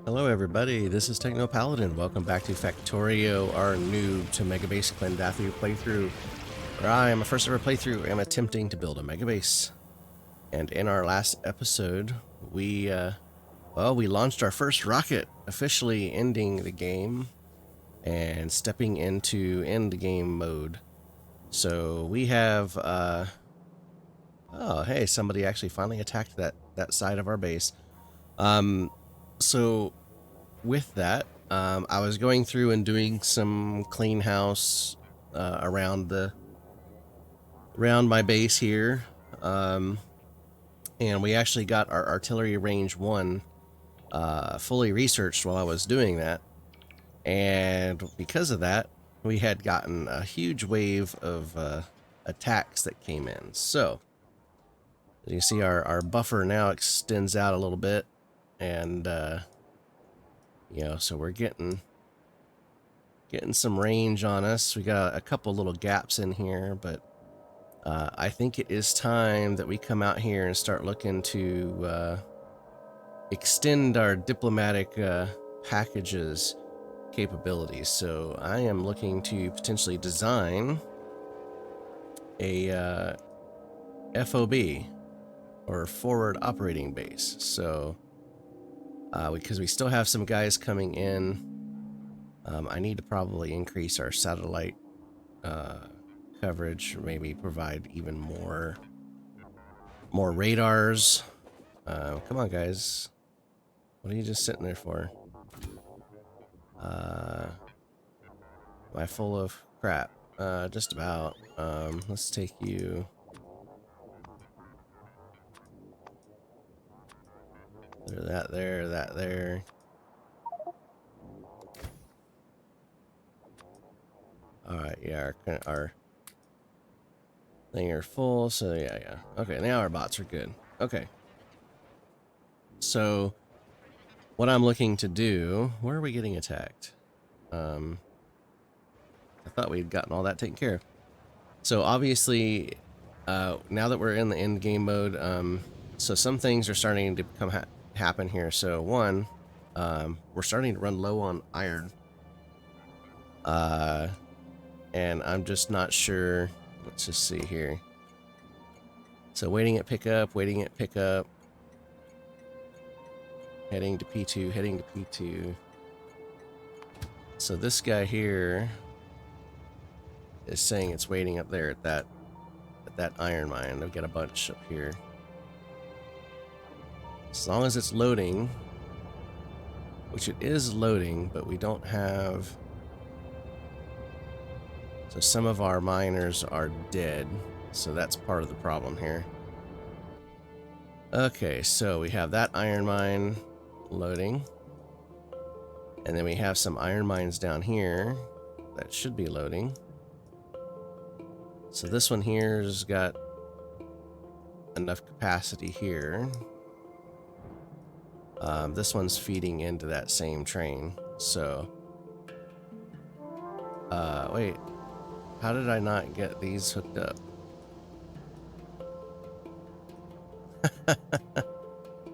Hello everybody, this is Techno Paladin. Welcome back to Factorio, our Noob to Megabase Klendathu playthrough, where I am a first ever playthrough am attempting to build a Megabase. And in our last episode, we launched our first rocket, officially ending the game and stepping into end game mode. So we have, oh hey, somebody actually finally attacked that side of our base. So with that, I was going through and doing some clean house around my base here, and we actually got our artillery range 1 fully researched while I was doing that, and because of that, we had gotten a huge wave of attacks that came in. So as you see, our buffer now extends out a little bit, and so we're getting some range on us. We got a couple little gaps in here, but I think it is time that we come out here and start looking to extend our diplomatic packages capabilities. So I am looking to potentially design a F.O.B, or forward operating base. So because we still have some guys coming in, I need to probably increase our satellite coverage, maybe provide even more radars. Come on, guys. What are you just sitting there for? Am I full of crap? Just about. Let's take you. That there. Alright, yeah, our thing are full, so yeah. Okay, now our bots are good. Okay. So, what I'm looking to do... Where are we getting attacked? I thought we'd gotten all that taken care of. So, obviously, now that we're in the end game mode, so some things are starting to happen here. So, one, we're starting to run low on iron. And I'm just not sure. Let's just see here. So waiting at pickup, heading to P2. So this guy here is saying it's waiting up there at that iron mine. They've got a bunch up here. As long as it's loading, which it is loading, but we don't have... So some of our miners are dead, so that's part of the problem here. Okay, so we have that iron mine loading. And then we have some iron mines down here that should be loading. So this one here's got enough capacity here. This one's feeding into that same train, so... wait. How did I not get these hooked up?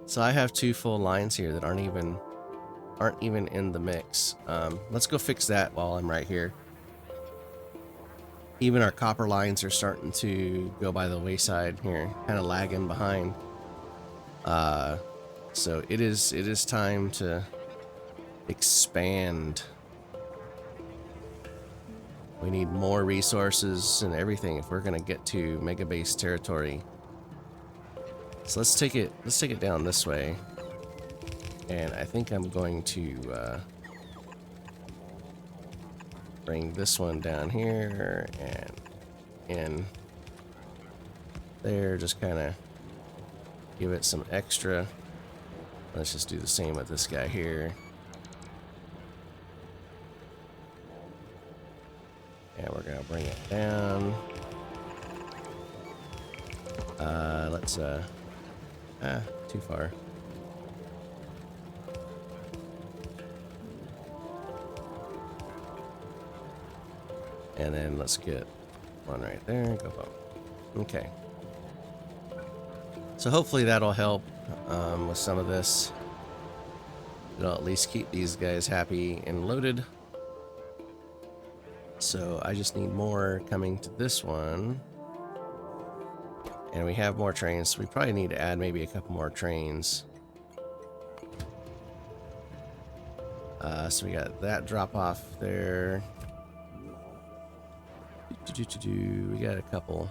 So I have 2 full lines here that aren't even in the mix. Let's go fix that while I'm right here. Even our copper lines are starting to go by the wayside here, kind of lagging behind. So it is time to expand. We need more resources and everything if we're gonna get to Megabase territory. So let's take it down this way. And I think I'm going to bring this one down here and in there, just kind of give it some extra. Let's just do the same with this guy here. And we're gonna bring it down. Let's too far. And then let's get one right there. Go boom. Okay. So hopefully that'll help with some of this. It'll at least keep these guys happy and loaded. So I just need more coming to this one. And we have more trains, so we probably need to add maybe a couple more trains. So we got that drop off there. We got a couple.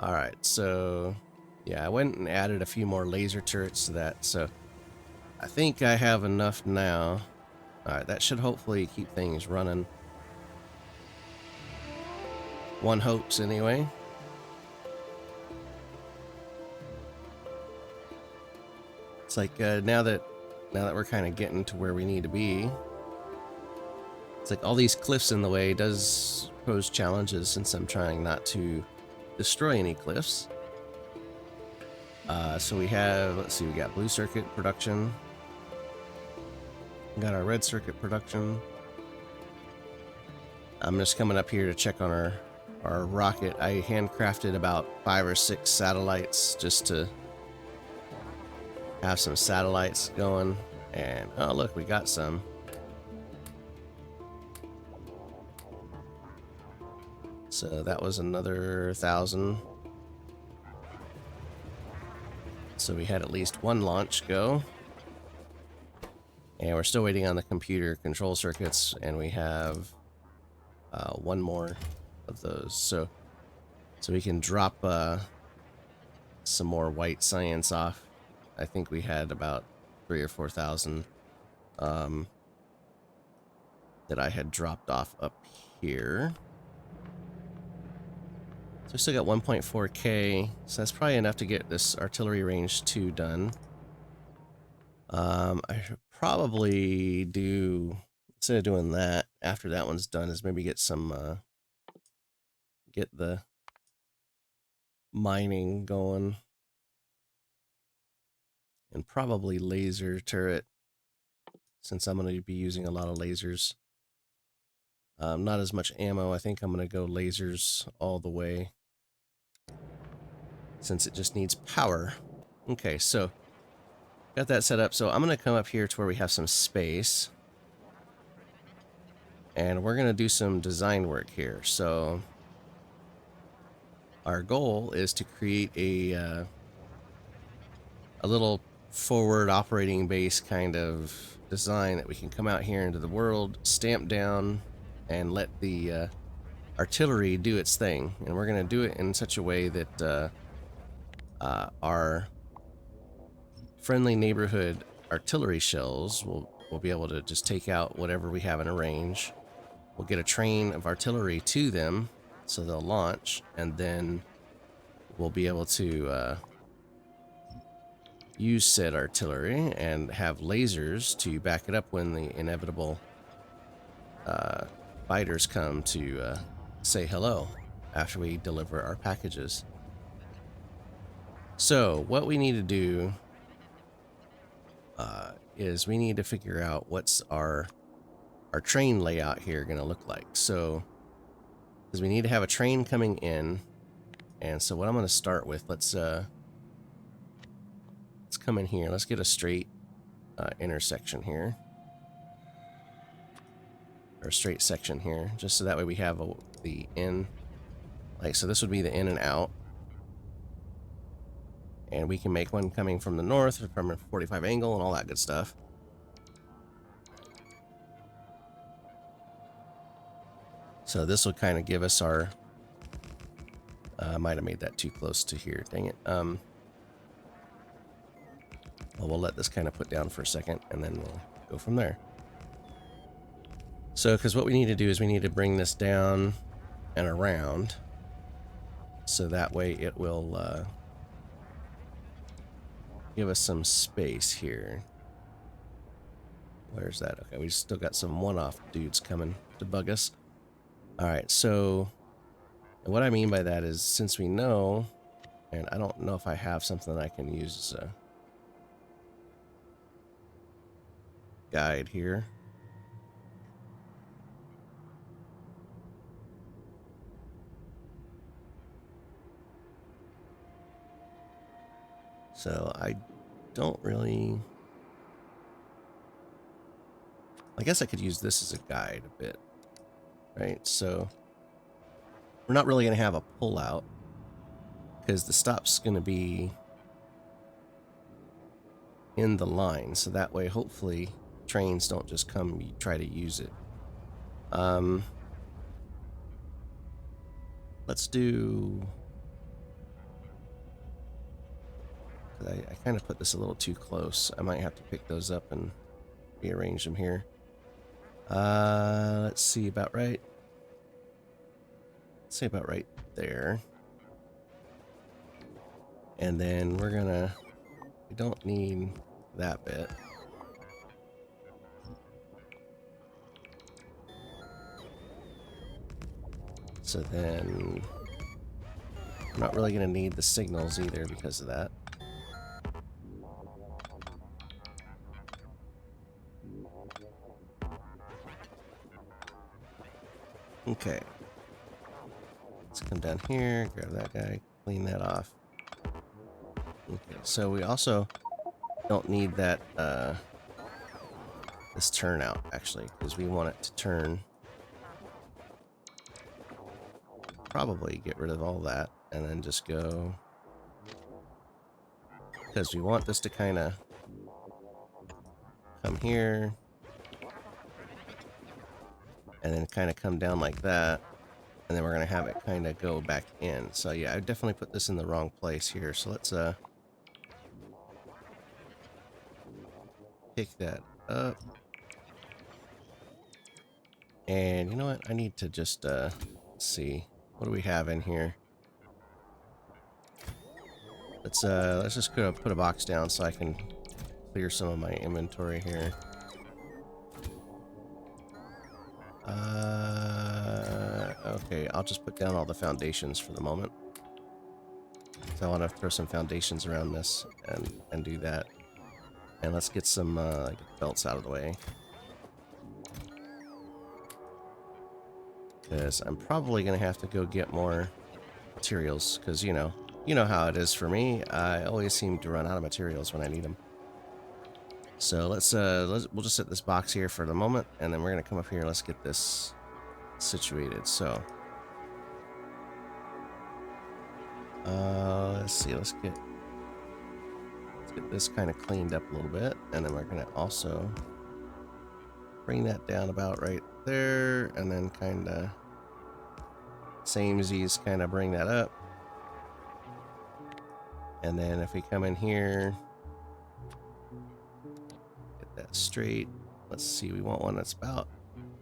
Alright, so yeah, I went and added a few more laser turrets to that, so I think I have enough now. Alright, that should hopefully keep things running. One hopes anyway. It's like now that we're kind of getting to where we need to be, it's like all these cliffs in the way does pose challenges, since I'm trying not to destroy any cliffs. So we have, let's see, we got blue circuit production. We got our red circuit production. I'm just coming up here to check on our rocket. I handcrafted about 5 or 6 satellites just to have some satellites going. And oh look, we got some. So that was another 1,000. So we had at least one launch go. And we're still waiting on the computer control circuits, and we have one more of those. So we can drop some more white science off. I think we had about 3,000 or 4,000 that I had dropped off up here. So we still got 1.4K, so that's probably enough to get this artillery range 2 done. I should probably do, instead of doing that, after that one's done, is maybe get some, get the mining going. And probably laser turret, since I'm going to be using a lot of lasers. Not as much ammo. I think I'm going to go lasers all the way, since it just needs power. Okay, so got that set up. So I'm going to come up here to where we have some space, and we're going to do some design work here. So our goal is to create a little forward operating base kind of design that we can come out here into the world, stamp down, and let the artillery do its thing. And we're going to do it in such a way that our friendly neighborhood artillery shells will be able to just take out whatever we have in a range. We'll get a train of artillery to them, so they'll launch, and then we'll be able to use said artillery and have lasers to back it up when the inevitable fighters come to say hello after we deliver our packages. So what we need to do is we need to figure out what's our train layout here going to look like. So, because we need to have a train coming in, and so what I'm going to start with, let's come in here. Let's get a straight intersection here, or a straight section here, just so that way we have the in. Like, so this would be the in and out. And we can make one coming from the north, from a 45 angle, and all that good stuff. So this will kind of give us our... I might have made that too close to here. Dang it. Well, we'll let this kind of put down for a second, and then we'll go from there. So, because what we need to do is we need to bring this down and around, so that way it will give us some space here. Where's that? Okay, we still got some one-off dudes coming to bug us. Alright, so what I mean by that is, since we know, and I don't know if I have something that I can use as a guide here. So I don't really... I guess I could use this as a guide a bit, right? So we're not really going to have a pullout because the stop's going to be in the line. So that way, hopefully, trains don't just come try to use it. Let's do... I kind of put this a little too close. I might have to pick those up and rearrange them here. Let's see, about right. Let's say about right there. And then we're gonna... We don't need that bit. So then... I'm not really gonna need the signals either because of that. Okay. Let's come down here, grab that guy, clean that off. Okay, so we also don't need that, this turnout, actually, because we want it to turn. Probably get rid of all that, and then just go... Because we want this to kind of come here, and then kind of come down like that, and then we're going to have it kind of go back in. So yeah, I definitely put this in the wrong place here. So let's pick that up. And you know what? I need to just see, what do we have in here? Let's just go put a box down so I can clear some of my inventory here. Okay, I'll just put down all the foundations for the moment. So I want to throw some foundations around this and do that. And let's get some like belts out of the way. Because I'm probably going to have to go get more materials. Because, you know how it is for me. I always seem to run out of materials when I need them. So we'll just set this box here for the moment. And then we're going to come up here. Let's get this situated. So let's see. Let's get this kind of cleaned up a little bit. And then we're going to also bring that down about right there, and then kind of samesies kind of bring that up. And then if we come in here, get that straight. Let's see, we want one that's about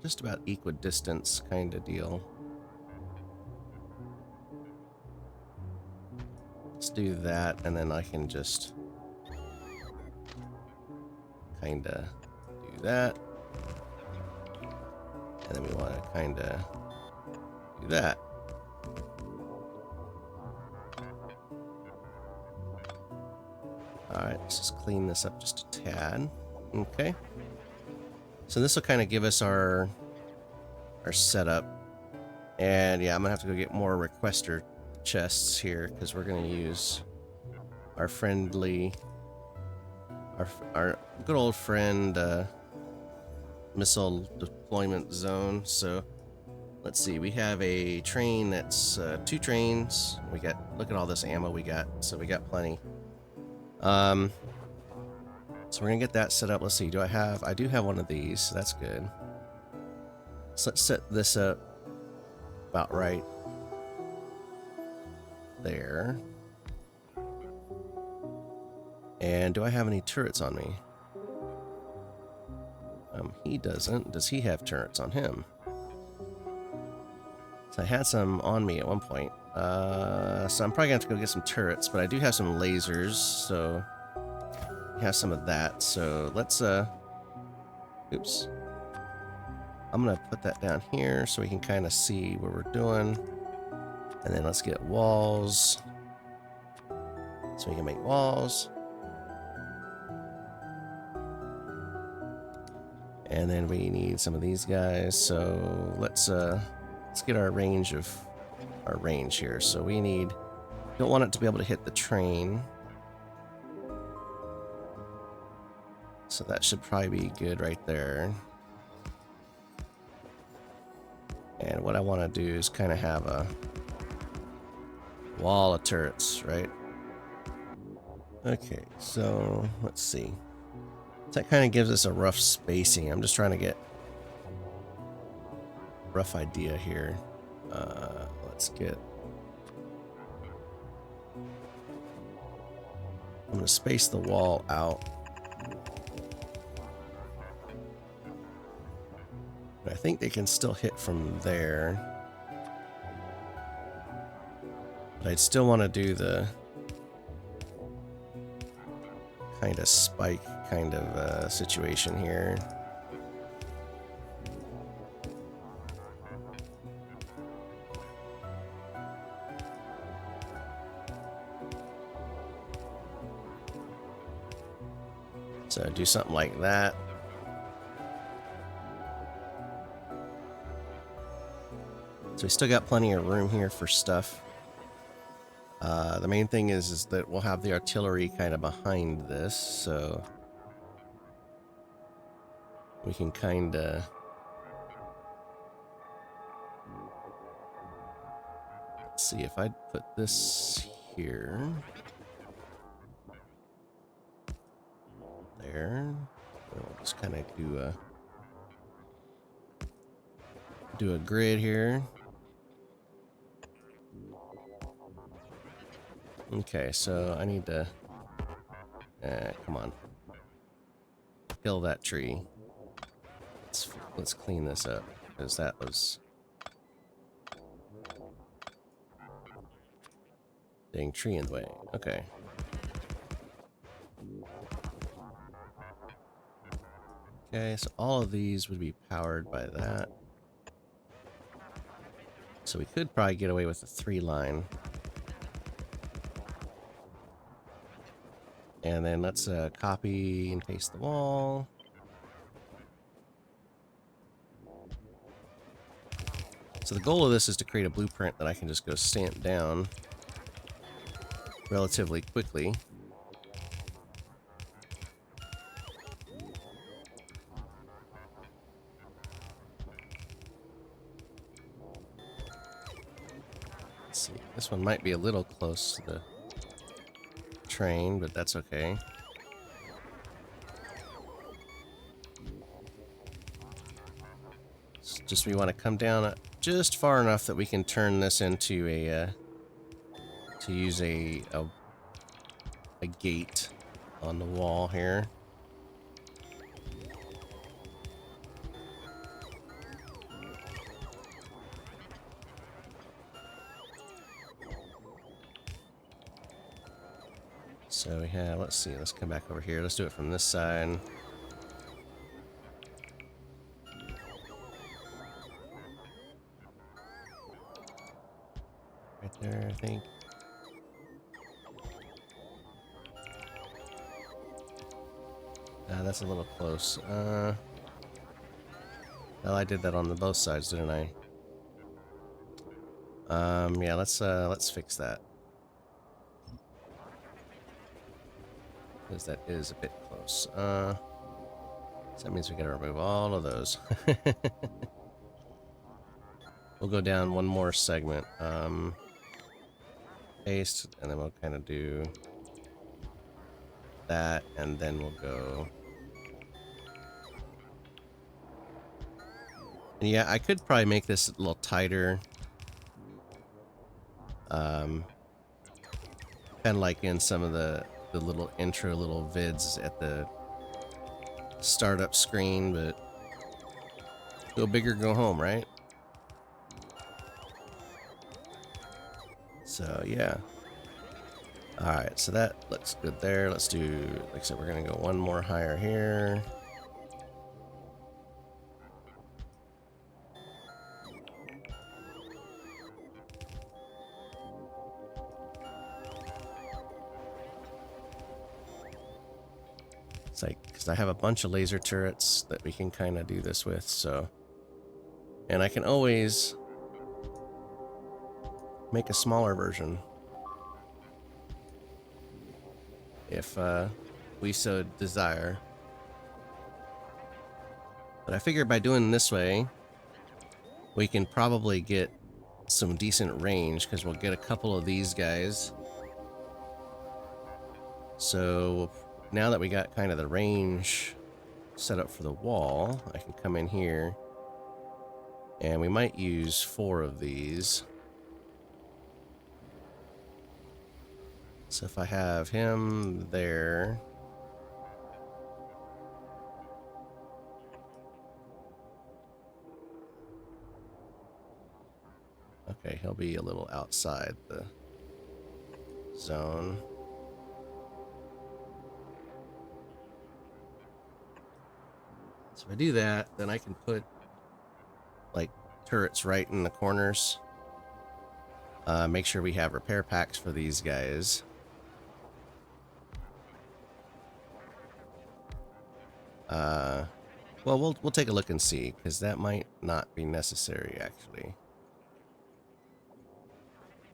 just about equidistance kind of deal. Let's do that, and then I can just kind of do that. And then we want to kind of do that. Alright, let's just clean this up just a tad. Okay. So this will kind of give us our setup. And yeah, I'm going to have to go get more requester chests here, because we're going to use our friendly... Our good old friend missile deployment zone. So let's see, we have a train that's 2 trains. We got, look at all this ammo we got, so we got plenty. So we're gonna get that set up. Let's see, I do have one of these, so that's good. So let's set this up about right there. And do I have any turrets on me? He doesn't. Does he have turrets on him? So I had some on me at one point. So I'm probably gonna have to go get some turrets, but I do have some lasers, so I have some of that. So let's oops. I'm gonna put that down here so we can kind of see what we're doing. And then let's get walls. So we can make walls. And then we need some of these guys. So let's get our range here. So we don't want it to be able to hit the train. So that should probably be good right there. And what I want to do is kind of have a wall of turrets, right? Okay, so let's see. That kind of gives us a rough spacing. I'm just trying to get a rough idea here. Let's get... I'm going to space the wall out. But I think they can still hit from there. But I'd still want to do the kind of spike kind of situation here. So do something like that. So we still got plenty of room here for stuff. The main thing is that we'll have the artillery kind of behind this, so we can kind of... Let's see, if I put this here... There. We'll just kind of do a grid here. Okay, so I need to... come on. Kill that tree. Let's clean this up, because that was... Dang tree in the way. Okay. Okay, so all of these would be powered by that. So we could probably get away with a 3-line. And then let's copy and paste the wall. So the goal of this is to create a blueprint that I can just go stamp down relatively quickly. Let's see, this one might be a little close to the train, but that's okay. It's just we want to come down just far enough that we can turn this into a to use a gate on the wall here. So we have, let's see, let's come back over here. Let's do it from this side. Right there, I think. That's a little close. Well, I did that on both sides, didn't I? Yeah, let's fix that. Because that is a bit close. So that means we gotta remove all of those. We'll go down one more segment. Paste, and then we'll kind of do that, and then we'll go... And yeah, I could probably make this a little tighter. Kind of like in some of the little intro little vids at the startup screen, but go big or go home, right? So yeah. Alright, so that looks good there. Let's do, like I said, we're gonna go one more higher here. It's like, because I have a bunch of laser turrets that we can kind of do this with, so. And I can always make a smaller version if we so desire. But I figured by doing this way, we can probably get some decent range because we'll get a couple of these guys. So now that we got kind of the range set up for the wall, I can come in here and we might use 4 of these. So if I have him there, okay, he'll be a little outside the zone. So if I do that, then I can put like turrets right in the corners. Make sure we have repair packs for these guys. Well, we'll take a look and see, because that might not be necessary actually.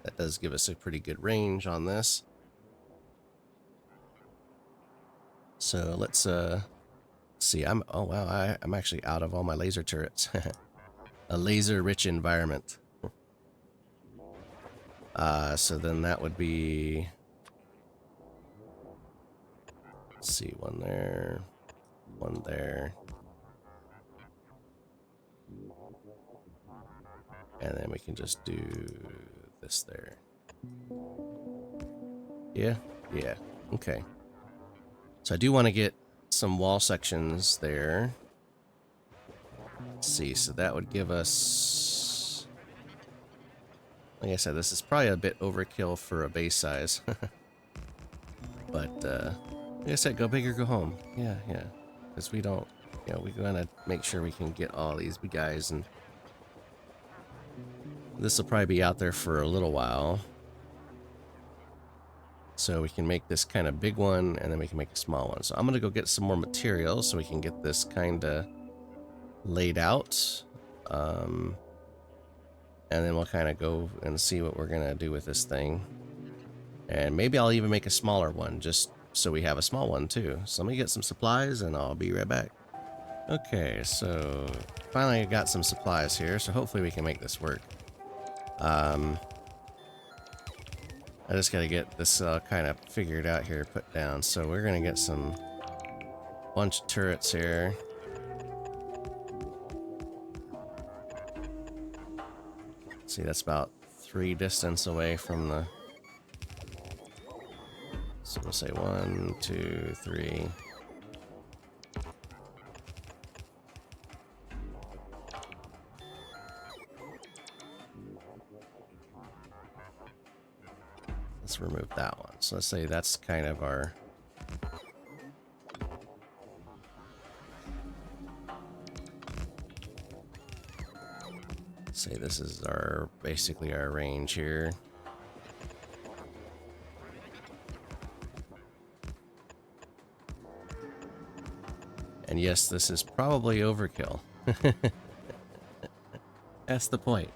That does give us a pretty good range on this. So let's see. Oh wow, I'm actually out of all my laser turrets. A laser-rich environment. So then that would be, let's see, one there, one there, and then we can just do this there. Yeah, okay. So I do want to get some wall sections there. Let's see, so that would give us, like I said, this is probably a bit overkill for a base size. But like I said, go big or go home. Yeah, because we don't, we want to make sure we can get all these big guys, and this will probably be out there for a little while. So we can make this kind of big one, and then we can make a small one. So I'm gonna go get some more materials so we can get this kind of laid out. And then we'll kind of go and see what we're gonna do with this thing. And maybe I'll even make a smaller one, just so we have a small one too. So let me get some supplies and I'll be right back. Okay, so finally I got some supplies here, so hopefully we can make this work. I just gotta get this kind of figured out here, put down. So we're gonna get some bunch of turrets here. See, that's about 3 distance away from the, so we'll say 1, 2, 3. Let's remove that one. So let's say that's kind of our, say this is our, basically our range here. And yes, this is probably overkill. That's the point.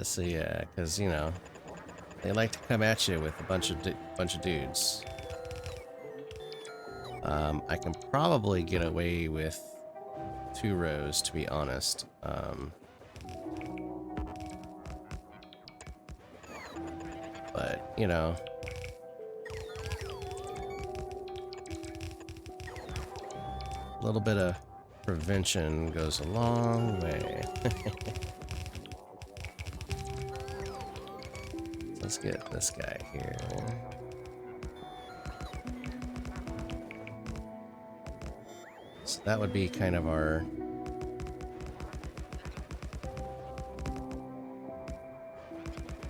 So yeah, because they like to come at you with a bunch of dudes. I can probably get away with 2 rows, to be honest. But a little bit of prevention goes a long way. Let's get this guy here. So that would be kind of our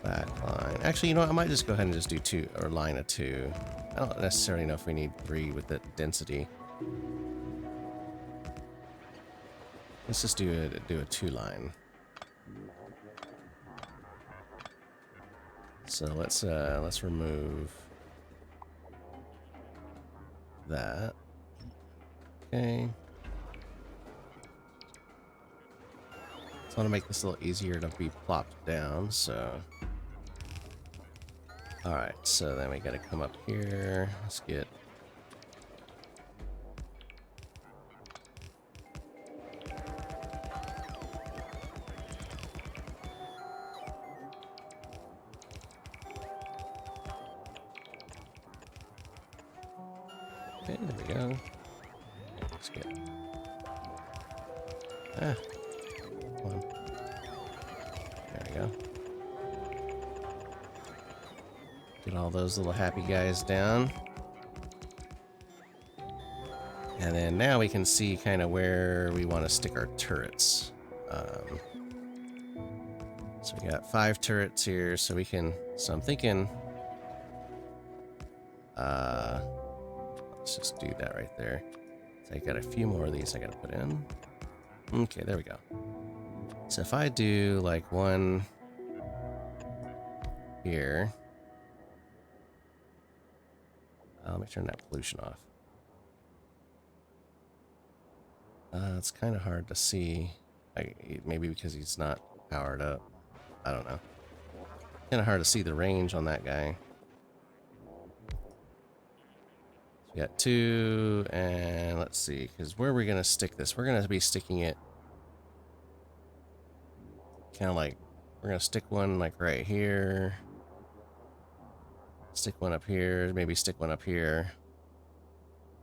back line. Actually, you know what? I might just go ahead and just do 2, or line of 2. I don't necessarily know if we need 3 with that density. Let's just do a 2 line. So let's remove that. Okay. So I want to make this a little easier to be plopped down, so. Alright, so then we gotta come up here. Let's get Okay, there we go. Let's get. Ah, come on. There we go. Get all those little happy guys down. And then now we can see kind of where we want to stick our turrets. So we got 5 turrets here, so we can. So I'm thinking, let's just do that right there. So I got a few more of these I got to put in. Okay, there we go. So if I do like one here, let me turn that pollution off. It's kind of hard to see. Maybe because he's not powered up. I don't know. Kind of hard to see the range on that guy. So we got 2, and let's see, because where are we going to stick this? We're going to be sticking it kind of like, we're going to stick one like right here. Stick one up here, maybe stick one up here.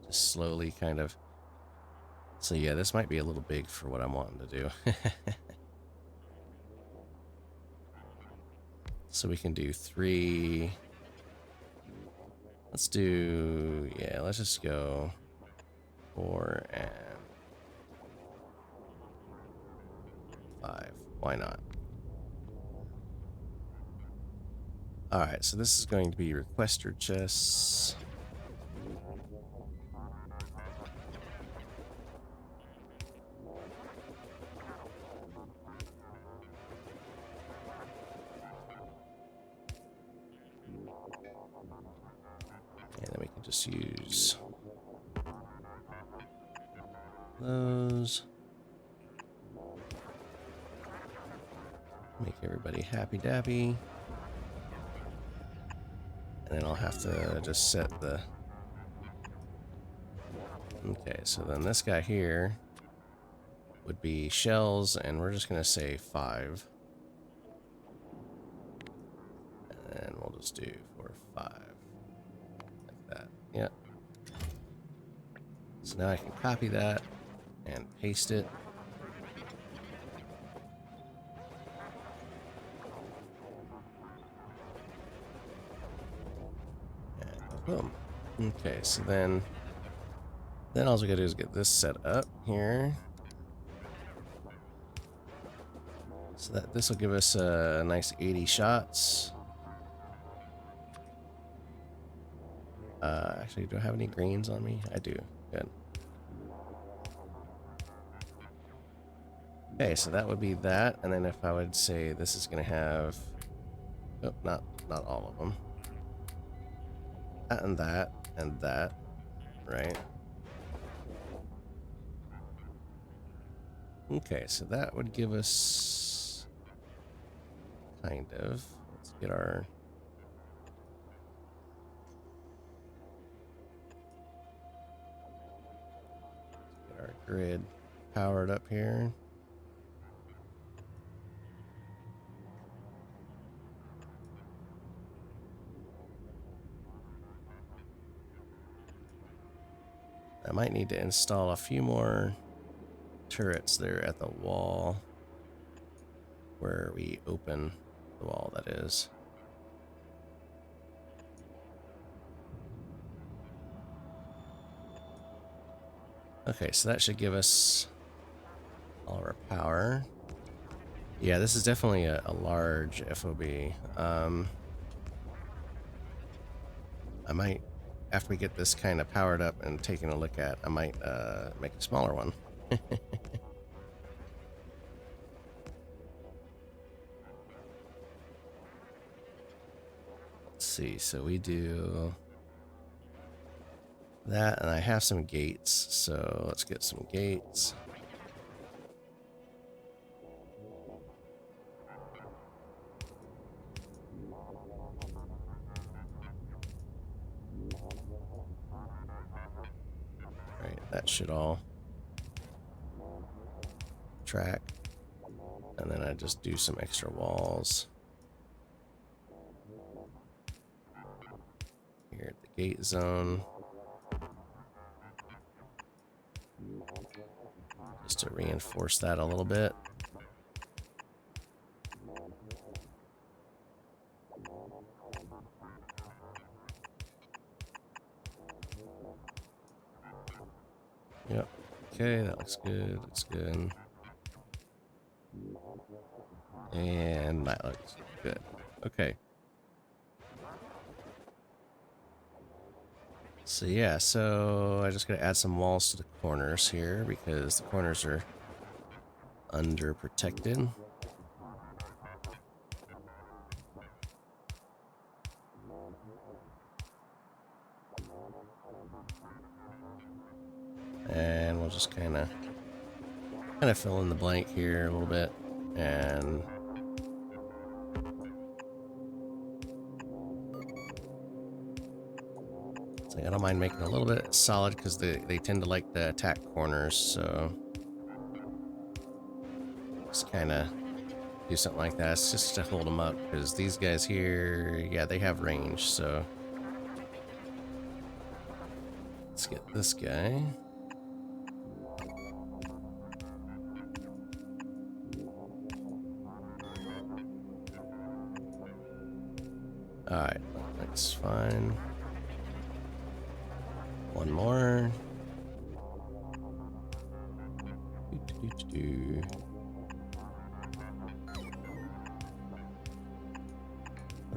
Just slowly kind of. So yeah, this might be a little big for what I'm wanting to do. So we can do 3. Let's do, yeah, let's just go 4 and 5. Why not? Alright, so this is going to be requester chests. And then we can just use those. Make everybody happy-dappy. And then I'll have to just set the... Okay, so then this guy here would be shells, and we're just going to say 5. And then we'll just do 4 or 5. Like that. Yep. So now I can copy that and paste it. And boom. Okay, so then all we gotta do is get this set up here. So that this will give us a nice 80 shots. Actually, do I have any greens on me? I do. Good. Okay, so that would be that, and then if I would say this is gonna have, oh, not all of them. That and that, right? Okay, so that would give us kind of. Let's get our grid powered up here. I might need to install a few more turrets there at the wall where we open the wall, that is. Okay, so that should give us all of our power. Yeah, this is definitely a large F.O.B. I might, after we get this kind of powered up and taking a look at, I might make a smaller one. Let's see, so we do that, and I have some gates, so let's get some gates. Right, that should all track. And then I just do some extra walls here at the gate zone. reinforce that a little bit. Yep. Okay, that looks good. Looks good. And that looks good. Okay. So yeah, so I just gotta add some walls to the corners here because the corners are under protected. And we'll just kind of fill in the blank here a little bit. And so I don't mind making it a little bit solid because they tend to like the attack corners. So just kind of do something like that. It's just to hold them up because these guys here, yeah, they have range. So let's get this guy. Alright, that's fine. One more.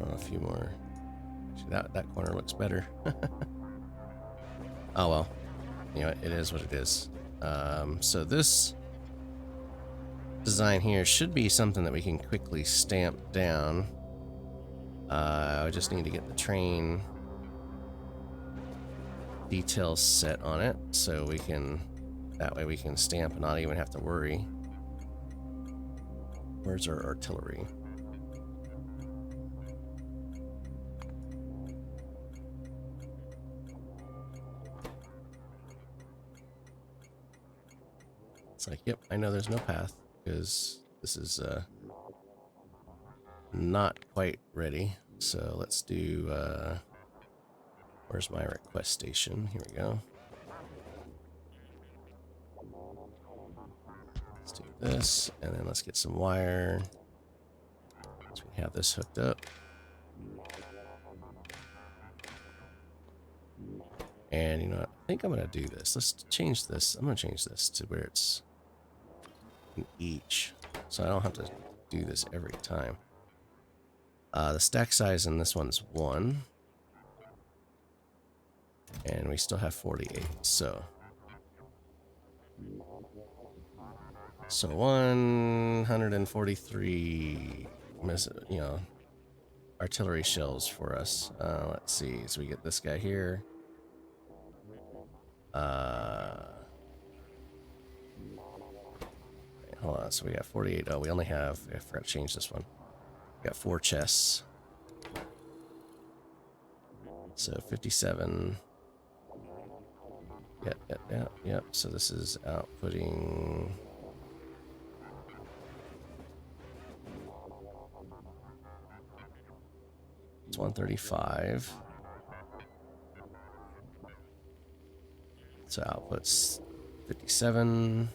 A few more. Actually, that corner looks better. Oh well. You know, it is what it is. So this design here should be something that we can quickly stamp down. I just need to get the train details set on it so we can, that way we can stamp and not even have to worry. Where's our artillery? It's like, yep, I know there's no path because this is not quite ready. So let's do, where's my request station? Here we go. Let's do this, and then let's get some wire. So we have this hooked up. And you know what? I think I'm gonna do this. Let's change this. I'm gonna change this to where it's in each, so I don't have to do this every time. The stack size in this one's 1. And we still have 48, so 143, you know, artillery shells for us. Let's see. So we get this guy here. Hold on. So we got 48. Oh, we only have. I forgot to change this one. We got 4 chests. So 57. Yep. So this is outputting. It's 135. So outputs 57.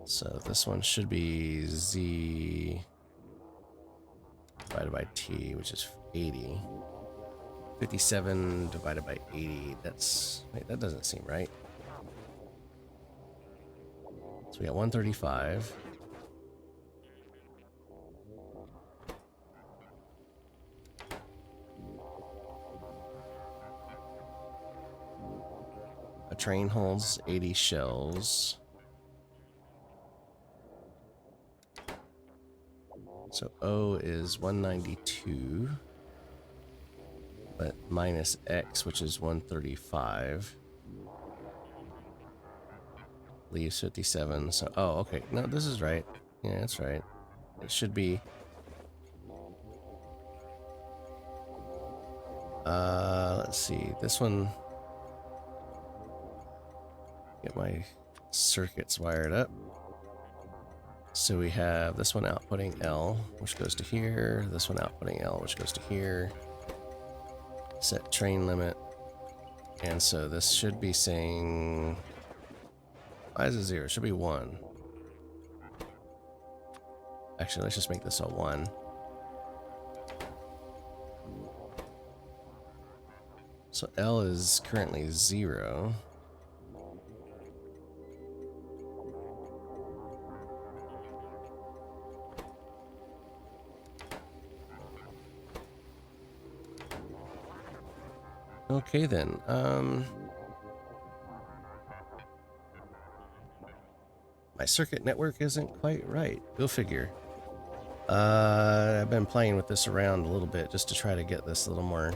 So this one should be Z divided by T, which is 80. 57 divided by 80, that's, wait, that doesn't seem right. So we got 135. A train holds 80 shells. So O is 192. But minus X, which is 135. Leaves 57. So, oh, okay. No, this is right. Yeah, that's right. It should be. Let's see. This one. Get my circuits wired up. So we have this one outputting L, which goes to here. This one outputting L, which goes to here. Set train limit. And so this should be saying, why is it 0? It should be 1. Actually, let's just make this a 1. So L is currently 0. Okay then. My circuit network isn't quite right. Go figure. I've been playing with this around a little bit just to try to get this a little more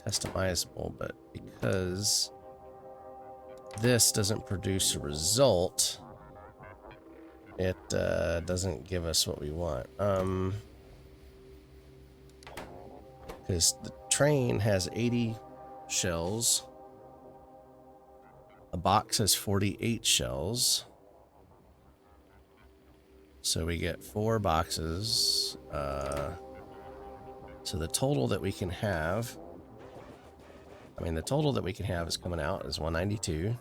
customizable, but because this doesn't produce a result, it doesn't give us what we want. Because the train has 80 shells. A box has 48 shells. So we get 4 boxes. So the total that we can have, the total that we can have is coming out is 192.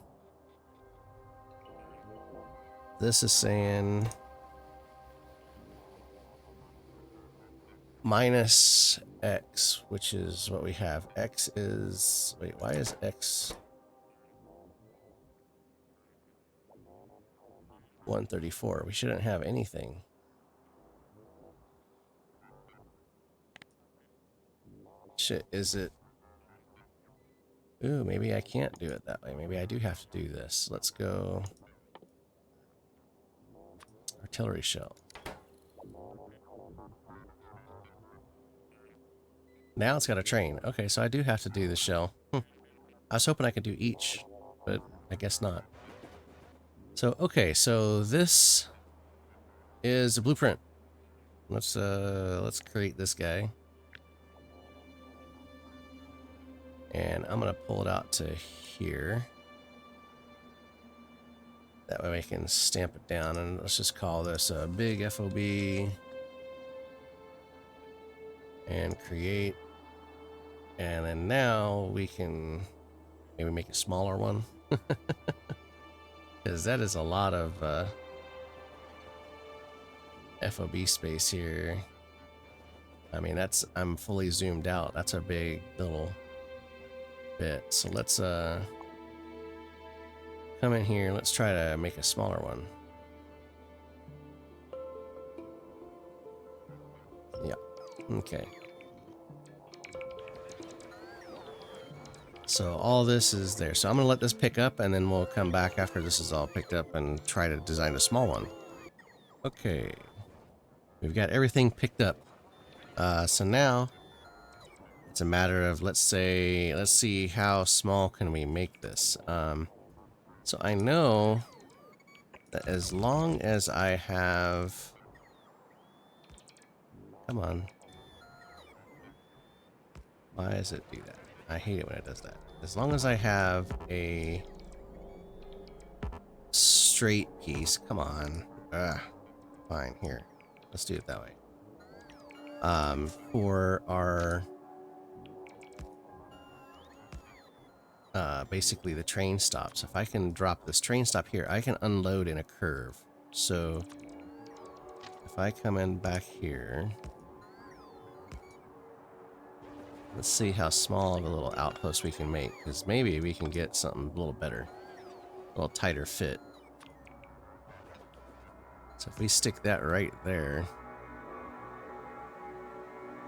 This is saying minus X, which is what we have. X is, wait, why is X 134? We shouldn't have anything. Shit, is it? Ooh, maybe I can't do it that way. Maybe I do have to do this. Let's go artillery shell. Now it's got a train. Okay, so I do have to do the shell. I was hoping I could do each, but I guess not. So, okay, so this is a blueprint. Let's create this guy. And I'm gonna pull it out to here. That way we can stamp it down, and let's just call this a big F.O.B. and create. And then now we can maybe make a smaller one. Because that is a lot of F.O.B. space here. I'm fully zoomed out. That's a big little bit. So let's come in here. Let's try to make a smaller one. Yeah. Okay. So all this is there. So I'm going to let this pick up, and then we'll come back after this is all picked up and try to design a small one. Okay. We've got everything picked up. So now it's a matter of, let's see how small can we make this. So I know that as long as I have... Come on. Why does it do that? I hate it when it does that. As long as I have a straight piece, come on. Fine, here. Let's do it that way. For our basically the train stops. If I can drop this train stop here, I can unload in a curve. So if I come in back here, let's see how small of a little outpost we can make, because maybe we can get something a little better, a little tighter fit. So if we stick that right there,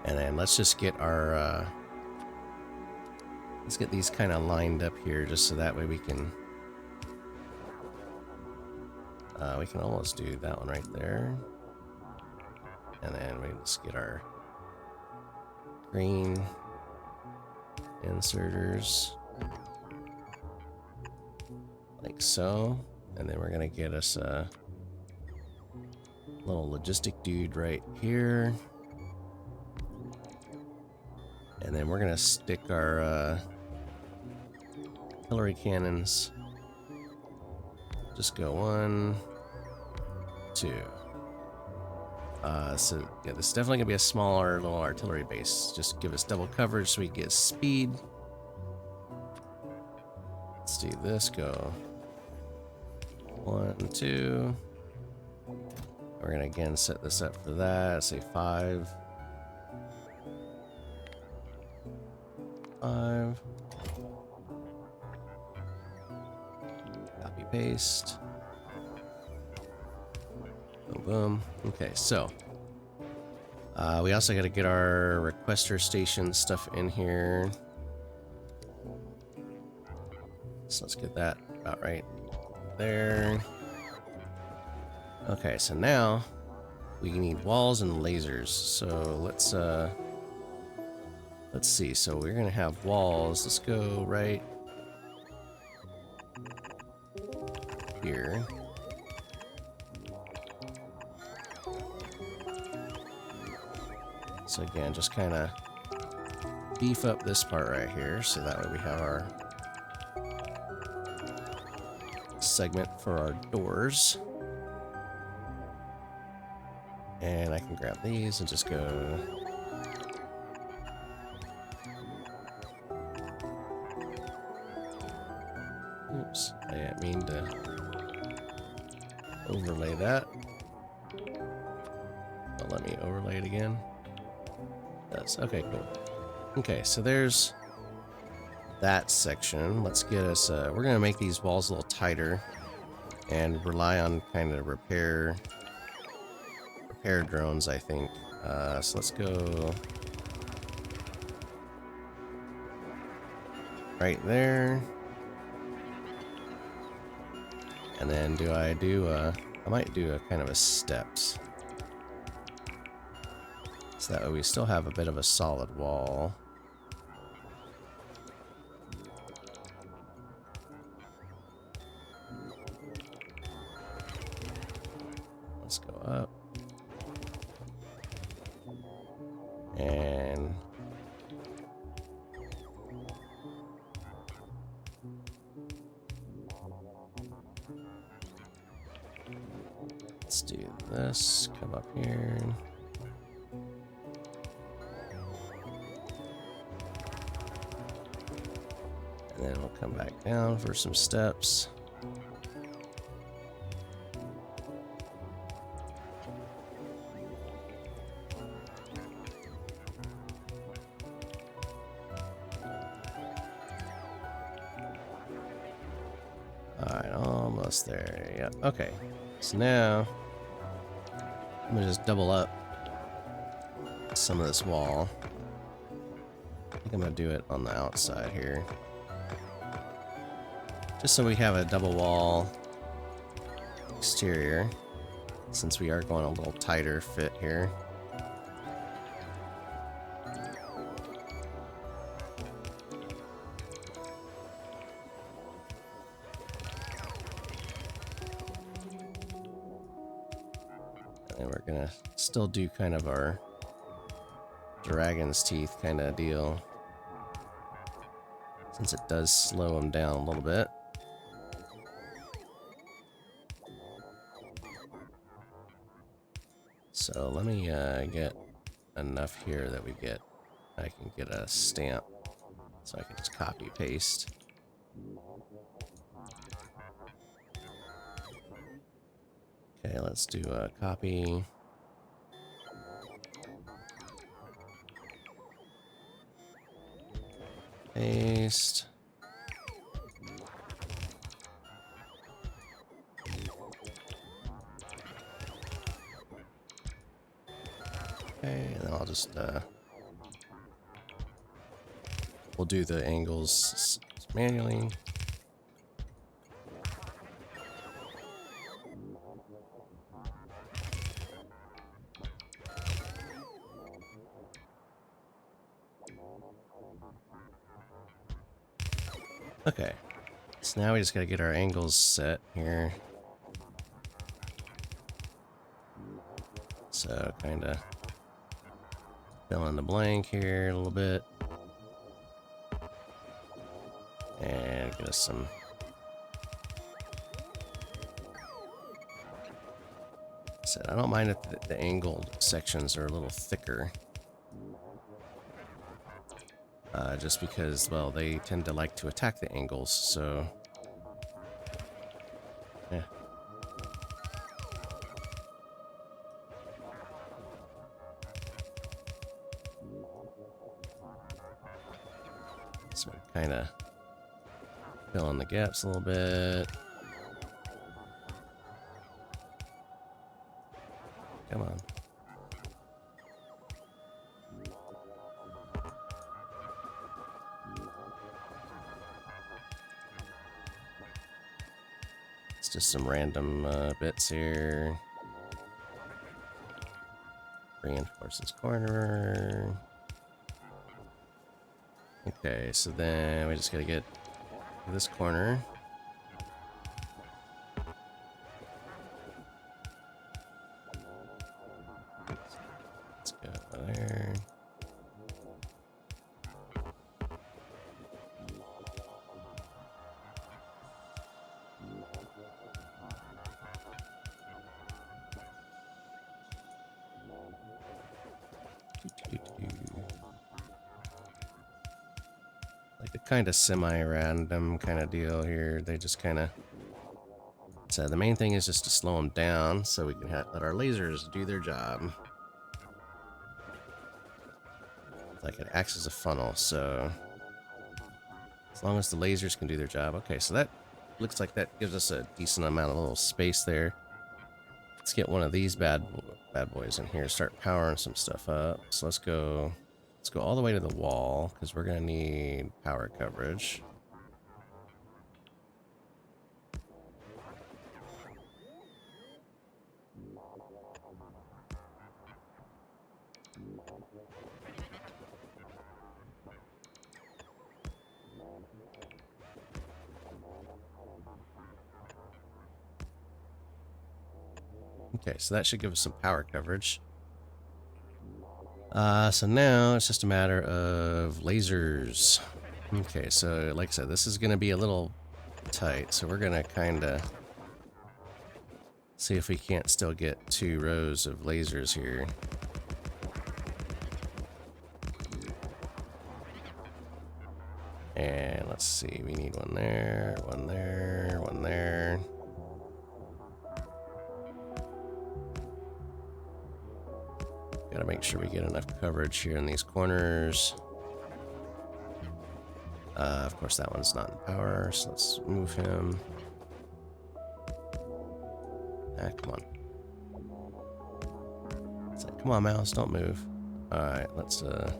and then let's just get our let's get these kind of lined up here, just so that way we can almost do that one right there, and then we just get our green inserters like so, and then we're gonna get us a little logistic dude right here, and then we're gonna stick our artillery cannons. Just go 1, 2. So yeah, this is definitely gonna be a smaller little artillery base. Just give us double coverage so we get speed. let's do this. Go 1, 2. We're gonna again set this up for that. Say 5. 5. Copy paste. Boom boom. Okay, so we also got to get our requester station stuff in here. So let's get that about right there. Okay, so now we need walls and lasers. So let's see. So we're gonna have walls. Let's go right here. So again, just kind of beef up this part right here, so that way we have our segment for our doors. And I can grab these and just go. Oops, I didn't mean to overlay that. But let me overlay it again. Does. Okay, cool. Okay, so there's that section. Let's get us, we're gonna make these walls a little tighter and rely on kind of repair drones, I think. So let's go right there. And then I might do a kind of a steps. So that way we still have a bit of a solid wall. Let's go up. And let's do this. Come up here. And then we'll come back down for some steps. Alright, almost there. Yeah, okay. So now I'm gonna just double up some of this wall. I think I'm gonna do it on the outside here. Just so we have a double wall exterior, since we are going a little tighter fit here. And we're gonna still do kind of our dragon's teeth kind of deal, since it does slow them down a little bit. So let me get enough here that I can get a stamp, so I can just copy paste. Okay, let's do a copy. Paste. Okay, and then I'll just we'll do the angles manually. Okay, so now we just gotta get our angles set here. So kind of fill in the blank here a little bit. And get us some. So I don't mind if the angled sections are a little thicker. Just because, well, they tend to like to attack the angles, so So we're kind of fill in the gaps a little bit. Come on. It's just some random bits here. Reinforce this corner. Okay, so then we just gotta get to this corner. Let's go there. Like a kind of semi-random kind of deal here. They just kind of... So the main thing is just to slow them down so we can let our lasers do their job. It's like it acts as a funnel, so... As long as the lasers can do their job. Okay, so that looks like that gives us a decent amount of little space there. Let's get one of these bad boys in here. Start powering some stuff up. So let's go all the way to the wall because we're gonna need power coverage. Okay, so that should give us some power coverage. So now it's just a matter of lasers. Okay, so like I said, this is going to be a little tight, so we're going to kind of see if we can't still get 2 rows of lasers here. And let's see, we need one there, one there, one there. Gotta make sure we get enough coverage here in these corners. Of course, that one's not in power, so let's move him. Ah, come on. Come on, mouse, don't move. Alright, let's, we're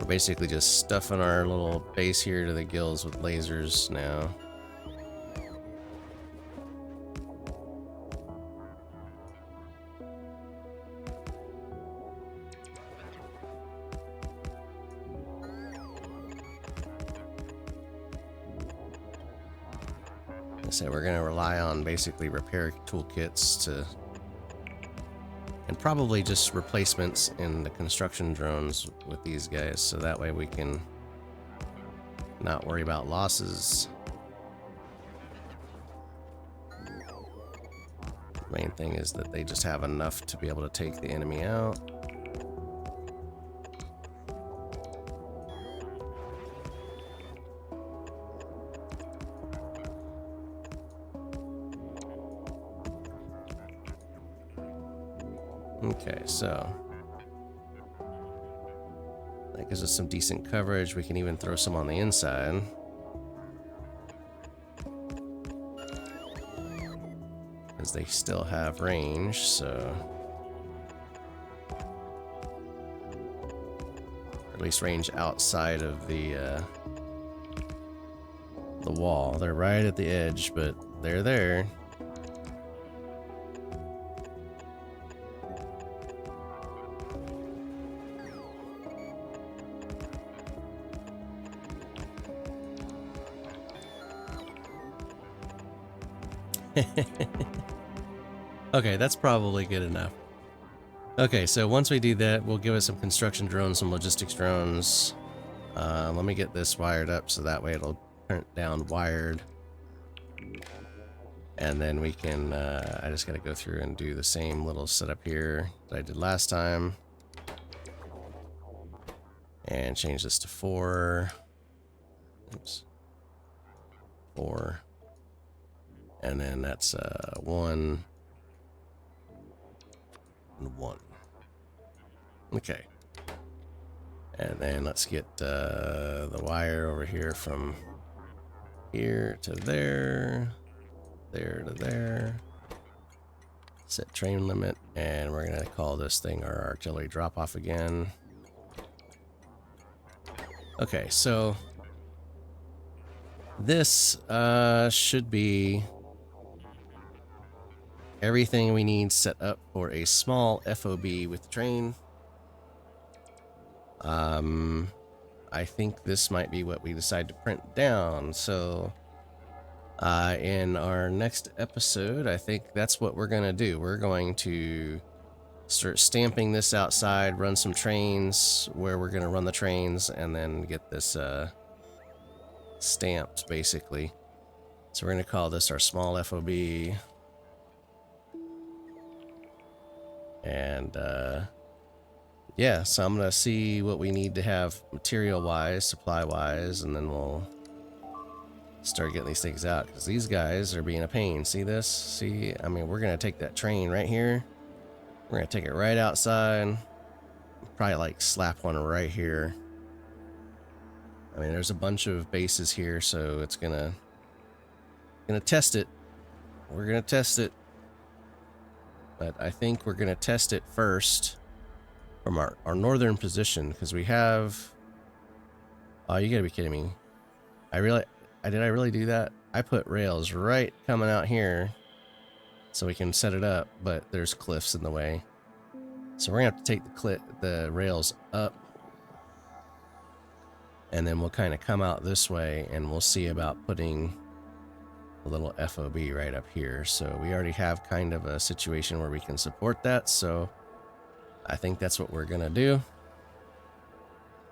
basically just stuffing our little base here to the gills with lasers now. So we're going to rely on basically repair toolkits to, and probably just replacements in the construction drones with these guys, so that way we can not worry about losses. The main thing is that they just have enough to be able to take the enemy out. Okay, so that gives us some decent coverage. We can even throw some on the inside. Because they still have range, so... Or at least range outside of the wall. They're right at the edge, but they're there. Okay, that's probably good enough. Okay, so once we do that, we'll give us some construction drones, some logistics drones. Let me get this wired up so that way it'll print down wired. And then we can, I just gotta go through and do the same little setup here that I did last time. And change this to 4. Oops. 4. And then that's 1 and 1. Okay. And then let's get the wire over here from here to there, there to there. Set train limit, and we're gonna call this thing our artillery drop off again. Okay, so this should be everything we need set up for a small FOB with the train. I think this might be what we decide to print down. So in our next episode, I think that's what we're going to do. We're going to start stamping this outside, run some trains where we're going to run the trains, and then get this stamped, basically. So we're going to call this our small FOB. And yeah, so I'm gonna see what we need to have material wise, supply wise, and then we'll start getting these things out, because these guys are being a pain. See this? See, I mean, we're gonna take that train right here, we're gonna take it right outside, probably like slap one right here. I mean, there's a bunch of bases here, so it's gonna test it. We're gonna test it, but I think we're gonna test it first from our northern position, because we have... Oh, you gotta be kidding me. Did I really do that? I put rails right coming out here so we can set it up, but there's cliffs in the way. So we're gonna have to take the rails up, and then we'll kind of come out this way, and we'll see about putting a little FOB right up here. So we already have kind of a situation where we can support that, so I think that's what we're gonna do.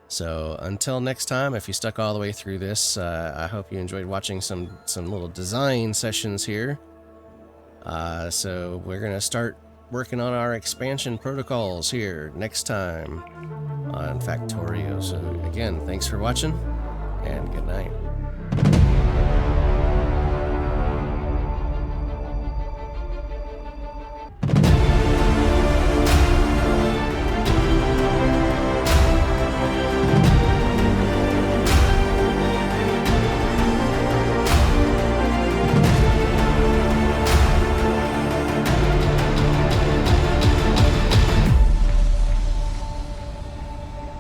So until next time, if you stuck all the way through this, I hope you enjoyed watching some little design sessions here. So we're gonna start working on our expansion protocols here next time on Factorio. So again, thanks for watching, and good night.